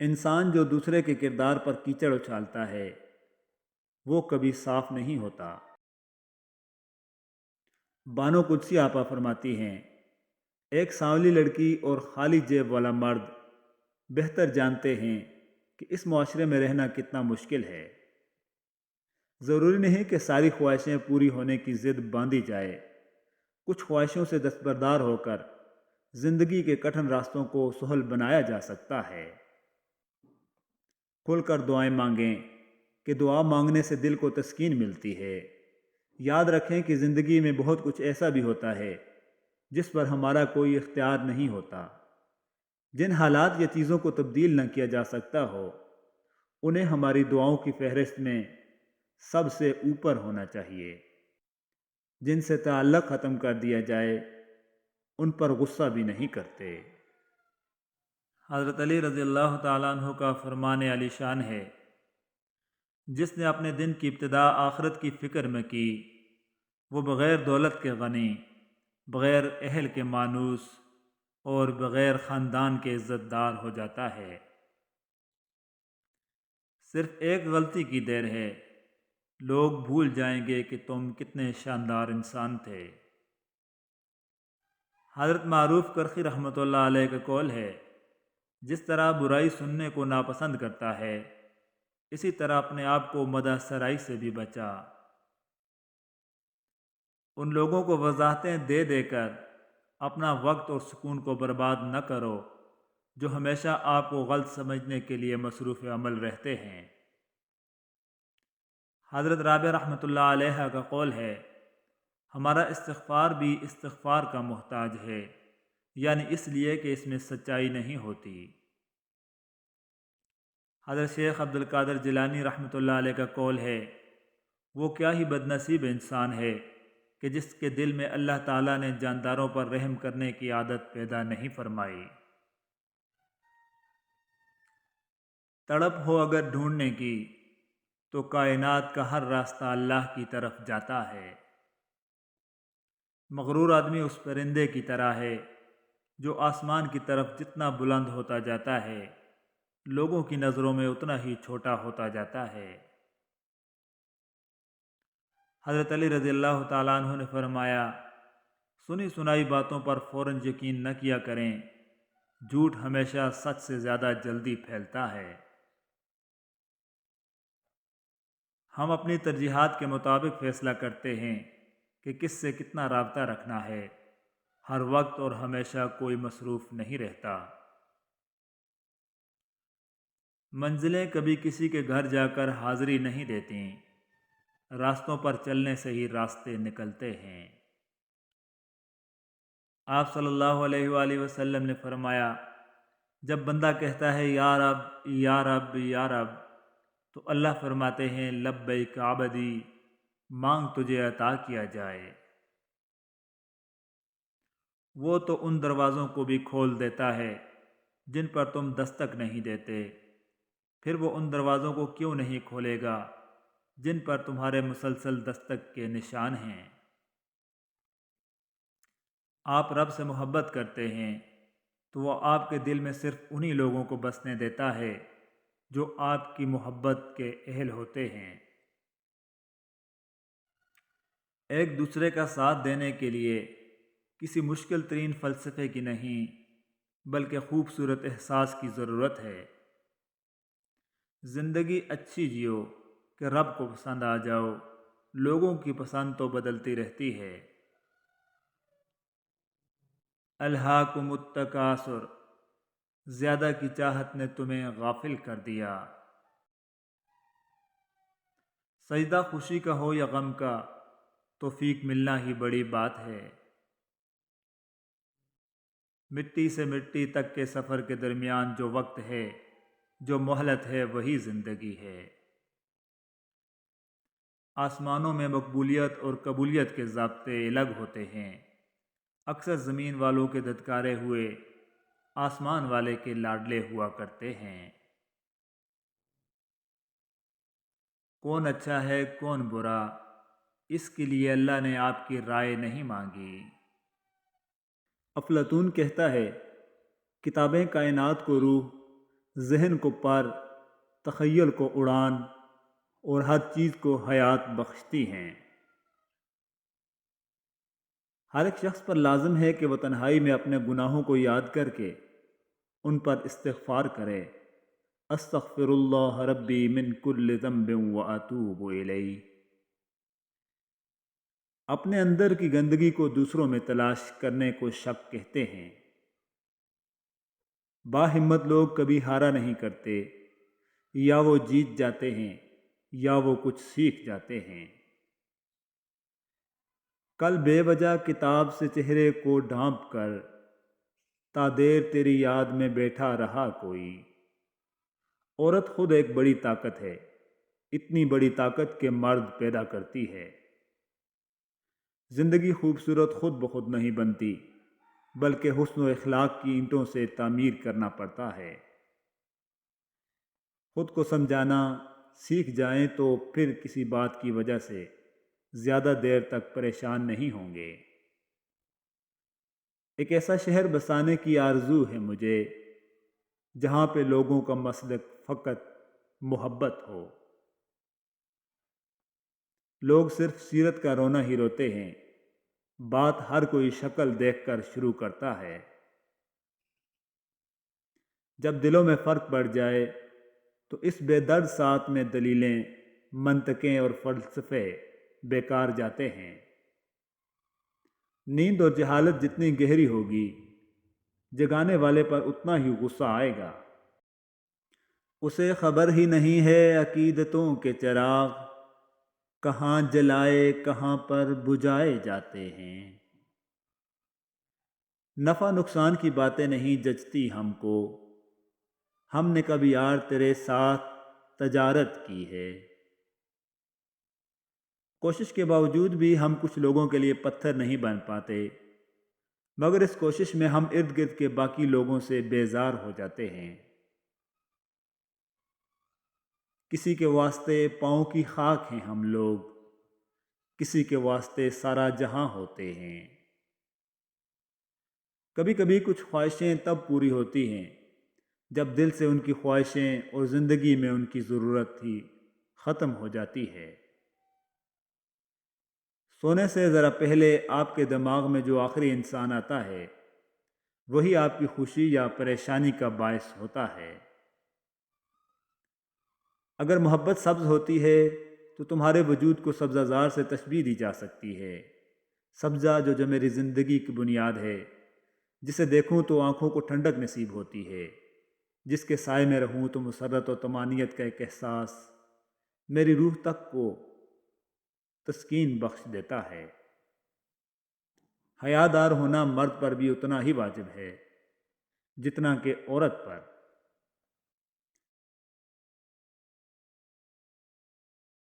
انسان جو دوسرے کے کردار پر کیچڑ اچھالتا ہے وہ کبھی صاف نہیں ہوتا۔ بانو قدسی آپا فرماتی ہیں، ایک سانولی لڑکی اور خالی جیب والا مرد بہتر جانتے ہیں کہ اس معاشرے میں رہنا کتنا مشکل ہے۔ ضروری نہیں کہ ساری خواہشیں پوری ہونے کی ضد باندھی جائے، کچھ خواہشوں سے دستبردار ہو کر زندگی کے کٹھن راستوں کو سہل بنایا جا سکتا ہے۔ کھل کر دعائیں مانگیں کہ دعا مانگنے سے دل کو تسکین ملتی ہے۔ یاد رکھیں کہ زندگی میں بہت کچھ ایسا بھی ہوتا ہے جس پر ہمارا کوئی اختیار نہیں ہوتا۔ جن حالات یا چیزوں کو تبدیل نہ کیا جا سکتا ہو انہیں ہماری دعاؤں کی فہرست میں سب سے اوپر ہونا چاہیے۔ جن سے تعلق ختم کر دیا جائے ان پر غصہ بھی نہیں کرتے۔ حضرت علی رضی اللہ تعالیٰ عنہ کا فرمان علی شان ہے، جس نے اپنے دن کی ابتدا آخرت کی فکر میں کی وہ بغیر دولت کے غنی، بغیر اہل کے مانوس اور بغیر خاندان کے عزت دار ہو جاتا ہے۔ صرف ایک غلطی کی دیر ہے، لوگ بھول جائیں گے کہ تم کتنے شاندار انسان تھے۔ حضرت معروف کرخی رحمۃ اللہ علیہ کا قول ہے، جس طرح برائی سننے کو ناپسند کرتا ہے اسی طرح اپنے آپ کو مدح سرائی سے بھی بچا۔ ان لوگوں کو وضاحتیں دے دے کر اپنا وقت اور سکون کو برباد نہ کرو جو ہمیشہ آپ کو غلط سمجھنے کے لیے مصروف عمل رہتے ہیں۔ حضرت رابعہ رحمۃ اللہ علیہ کا قول ہے، ہمارا استغفار بھی استغفار کا محتاج ہے، یعنی اس لیے کہ اس میں سچائی نہیں ہوتی۔ حضرت شیخ عبد القادر جیلانی رحمۃ اللہ علیہ کا قول ہے، وہ کیا ہی بد نصیب انسان ہے کہ جس کے دل میں اللہ تعالیٰ نے جانداروں پر رحم کرنے کی عادت پیدا نہیں فرمائی۔ تڑپ ہو اگر ڈھونڈنے کی تو کائنات کا ہر راستہ اللہ کی طرف جاتا ہے۔ مغرور آدمی اس پرندے کی طرح ہے جو آسمان کی طرف جتنا بلند ہوتا جاتا ہے لوگوں کی نظروں میں اتنا ہی چھوٹا ہوتا جاتا ہے۔ حضرت علی رضی اللہ تعالیٰ عنہ نے فرمایا، سنی سنائی باتوں پر فوراً یقین نہ کیا کریں، جھوٹ ہمیشہ سچ سے زیادہ جلدی پھیلتا ہے۔ ہم اپنی ترجیحات کے مطابق فیصلہ کرتے ہیں کہ کس سے کتنا رابطہ رکھنا ہے، ہر وقت اور ہمیشہ کوئی مصروف نہیں رہتا۔ منزلیں کبھی کسی کے گھر جا کر حاضری نہیں دیتیں، راستوں پر چلنے سے ہی راستے نکلتے ہیں۔ آپ صلی اللہ علیہ وآلہ وسلم نے فرمایا، جب بندہ کہتا ہے یا رب یا رب یا رب تو اللہ فرماتے ہیں لبیک عبدی، مانگ تجھے عطا کیا جائے۔ وہ تو ان دروازوں کو بھی کھول دیتا ہے جن پر تم دستک نہیں دیتے، پھر وہ ان دروازوں کو کیوں نہیں کھولے گا جن پر تمہارے مسلسل دستک کے نشان ہیں۔ آپ رب سے محبت کرتے ہیں تو وہ آپ کے دل میں صرف انہی لوگوں کو بسنے دیتا ہے جو آپ کی محبت کے اہل ہوتے ہیں۔ ایک دوسرے کا ساتھ دینے کے لیے کسی مشکل ترین فلسفے کی نہیں بلکہ خوبصورت احساس کی ضرورت ہے۔ زندگی اچھی جیو کہ رب کو پسند آ جاؤ، لوگوں کی پسند تو بدلتی رہتی ہے۔ الہاکم التکاثر، زیادہ کی چاہت نے تمہیں غافل کر دیا۔ سجدہ خوشی کا ہو یا غم کا، توفیق ملنا ہی بڑی بات ہے۔ مٹی سے مٹی تک کے سفر کے درمیان جو وقت ہے، جو مہلت ہے وہی زندگی ہے۔ آسمانوں میں مقبولیت اور قبولیت کے ضابطے الگ ہوتے ہیں، اکثر زمین والوں کے دھتکارے ہوئے آسمان والے کے لاڈلے ہوا کرتے ہیں۔ کون اچھا ہے کون برا، اس کے لیے اللہ نے آپ کی رائے نہیں مانگی۔ افلاطون کہتا ہے، کتابیں کائنات کو روح، ذہن کو پر، تخیل کو اڑان اور ہر چیز کو حیات بخشتی ہیں۔ ہر ایک شخص پر لازم ہے کہ وہ تنہائی میں اپنے گناہوں کو یاد کر کے ان پر استغفار کرے۔ استغفر اللہ ربی من کل ذنب واتوب الیہ۔ اپنے اندر کی گندگی کو دوسروں میں تلاش کرنے کو شک کہتے ہیں۔ باہمت لوگ کبھی ہارا نہیں کرتے، یا وہ جیت جاتے ہیں یا وہ کچھ سیکھ جاتے ہیں۔ کل بے وجہ کتاب سے چہرے کو ڈھانپ کر تا دیر تیری یاد میں بیٹھا رہا کوئی۔ عورت خود ایک بڑی طاقت ہے، اتنی بڑی طاقت کہ مرد پیدا کرتی ہے۔ زندگی خوبصورت خود بخود نہیں بنتی، بلکہ حسن و اخلاق کی اینٹوں سے تعمیر کرنا پڑتا ہے۔ خود کو سمجھانا سیکھ جائیں تو پھر کسی بات کی وجہ سے زیادہ دیر تک پریشان نہیں ہوں گے۔ ایک ایسا شہر بسانے کی آرزو ہے مجھے جہاں پہ لوگوں کا مسلک فقط محبت ہو۔ لوگ صرف سیرت کا رونا ہی روتے ہیں، بات ہر کوئی شکل دیکھ کر شروع کرتا ہے۔ جب دلوں میں فرق بڑھ جائے تو اس بے درد ساتھ میں دلیلیں، منطقیں اور فلسفے بیکار جاتے ہیں۔ نیند اور جہالت جتنی گہری ہوگی، جگانے والے پر اتنا ہی غصہ آئے گا۔ اسے خبر ہی نہیں ہے عقیدتوں کے چراغ، کہاں جلائے کہاں پر بجھائے جاتے ہیں۔ نفع نقصان کی باتیں نہیں جچتی ہم کو، ہم نے کبھی یار تیرے ساتھ تجارت کی ہے۔ کوشش کے باوجود بھی ہم کچھ لوگوں کے لیے پتھر نہیں بن پاتے، مگر اس کوشش میں ہم ارد گرد کے باقی لوگوں سے بیزار ہو جاتے ہیں۔ کسی کے واسطے پاؤں کی خاک ہیں ہم لوگ، کسی کے واسطے سارا جہاں ہوتے ہیں۔ کبھی کبھی کچھ خواہشیں تب پوری ہوتی ہیں جب دل سے ان کی خواہشیں اور زندگی میں ان کی ضرورت ہی ختم ہو جاتی ہے۔ سونے سے ذرا پہلے آپ کے دماغ میں جو آخری انسان آتا ہے، وہی آپ کی خوشی یا پریشانی کا باعث ہوتا ہے۔ اگر محبت سبز ہوتی ہے تو تمہارے وجود کو سبزہ زار سے تشبیہ دی جا سکتی ہے۔ سبزہ جو میری زندگی کی بنیاد ہے، جسے دیکھوں تو آنکھوں کو ٹھنڈک نصیب ہوتی ہے، جس کے سائے میں رہوں تو مسرت و طمانینت کا ایک احساس میری روح تک کو تسکین بخش دیتا ہے۔ حیادار ہونا مرد پر بھی اتنا ہی واجب ہے جتنا کہ عورت پر۔